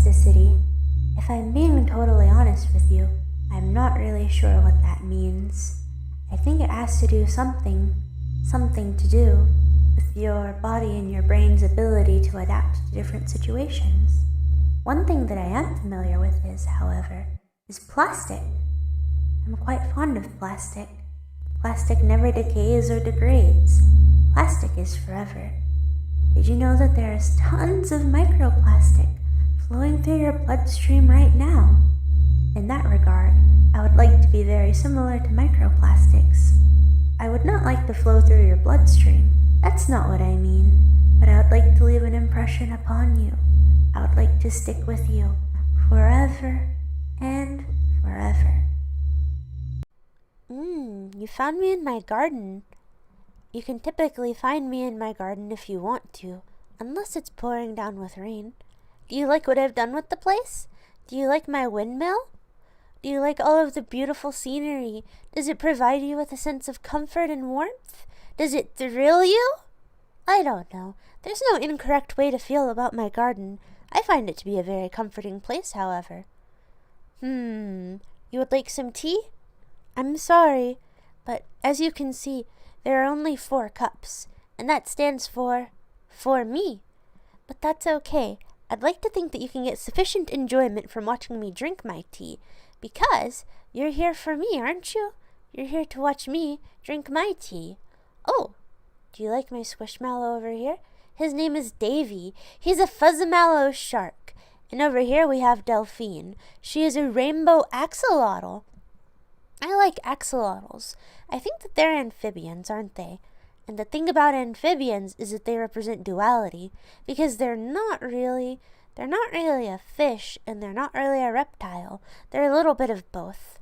neuroplasticity. If I'm being totally honest with you, I'm not really sure what that means. I think it has to do something to do with your body and your brain's ability to adapt to different situations. One thing that I am familiar with is, however, is plastic. I'm quite fond of plastic. Plastic never decays or degrades. Plastic is forever. Did you know that there is tons of microplastic flowing through your bloodstream right now? In that regard, I would like to be very similar to microplastics. I would not like to flow through your bloodstream. That's not what I mean. But I would like to leave an impression upon you. I would like to stick with you forever and forever. You found me in my garden. You can typically find me in my garden if you want to, unless it's pouring down with rain. Do you like what I've done with the place? Do you like my windmill? Do you like all of the beautiful scenery? Does it provide you with a sense of comfort and warmth? Does it thrill you? I don't know. There's no incorrect way to feel about my garden. I find it to be a very comforting place, however. You would like some tea? I'm sorry, but as you can see, there are only 4 cups, and that stands for me. But that's okay. I'd like to think that you can get sufficient enjoyment from watching me drink my tea, because you're here for me, aren't you? You're here to watch me drink my tea. Oh, do you like my squishmallow over here? His name is Davy. He's a fuzzamallow shark. And over here we have Delphine. She is a rainbow axolotl. I like axolotls. I think that they're amphibians, aren't they? And the thing about amphibians is that they represent duality, because they're not really a fish, and they're not really a reptile. They're a little bit of both.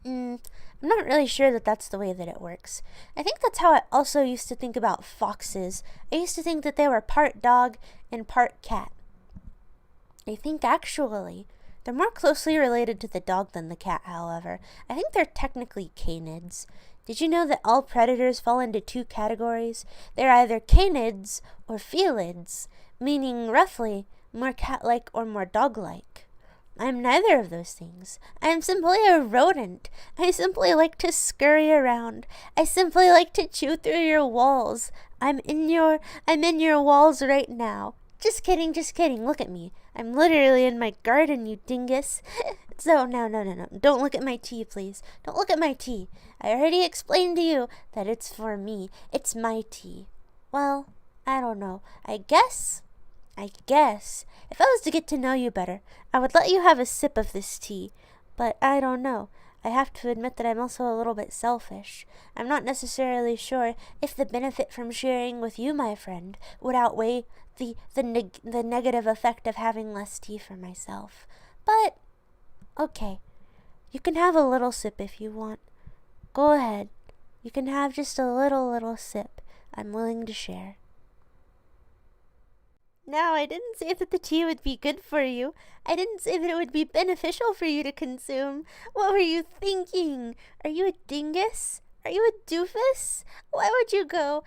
I'm not really sure that that's the way that it works. I think that's how I also used to think about foxes. I used to think that they were part dog and part cat. I think actually they're more closely related to the dog than the cat, however. I think they're technically canids. Did you know that all predators fall into 2 categories? They're either canids or felids, meaning roughly more cat-like or more dog-like. I'm neither of those things. I am simply a rodent. I simply like to scurry around. I simply like to chew through your walls. I'm in your walls right now. Just kidding. Look at me. I'm literally in my garden, you dingus. So, no. Don't look at my tea, please. Don't look at my tea. I already explained to you that it's for me. It's my tea. Well, I don't know. I guess, if I was to get to know you better, I would let you have a sip of this tea. But I don't know. I have to admit that I'm also a little bit selfish. I'm not necessarily sure if the benefit from sharing with you, my friend, would outweigh the negative effect of having less tea for myself. But, okay. You can have a little sip if you want. Go ahead. You can have just a little sip. I'm willing to share. Now, I didn't say that the tea would be good for you. I didn't say that it would be beneficial for you to consume. What were you thinking? Are you a dingus? Are you a doofus? Why would you go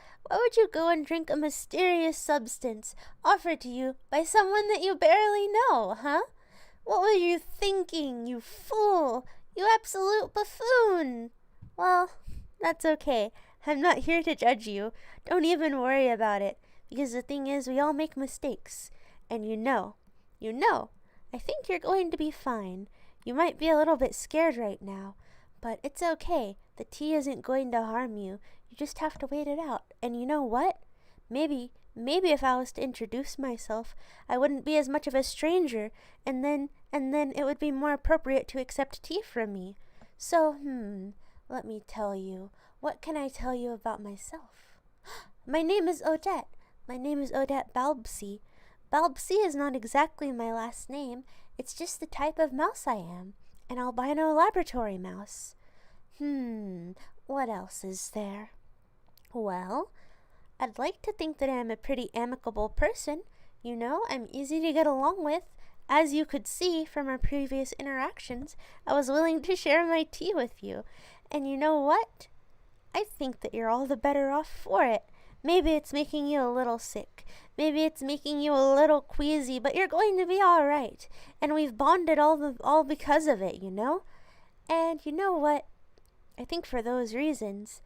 and drink a mysterious substance offered to you by someone that you barely know, huh? What were you thinking, you fool? You absolute buffoon! Well, that's okay. I'm not here to judge you. Don't even worry about it. Because the thing is, we all make mistakes. And you know, I think you're going to be fine. You might be a little bit scared right now, but it's okay. The tea isn't going to harm you. You just have to wait it out. And you know what? Maybe if I was to introduce myself, I wouldn't be as much of a stranger, and then it would be more appropriate to accept tea from me. So, let me tell you. What can I tell you about myself? My name is Odette. My name is Odette Balbsy. Balbsy is not exactly my last name. It's just the type of mouse I am. An albino laboratory mouse. What else is there? Well, I'd like to think that I'm a pretty amicable person. You know, I'm easy to get along with. As you could see from our previous interactions, I was willing to share my tea with you. And you know what? I think that you're all the better off for it. Maybe it's making you a little sick. Maybe it's making you a little queasy, but you're going to be all right. And we've bonded all because of it, you know? And you know what? I think for those reasons,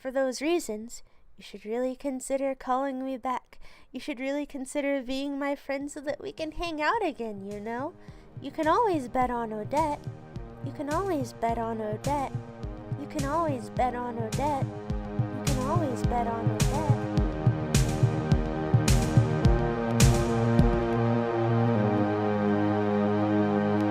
you should really consider calling me back. You should really consider being my friend so that we can hang out again, you know? You can always bet on Odette. You can always bet on Odette. You can always bet on Odette. You can always bet on Odette.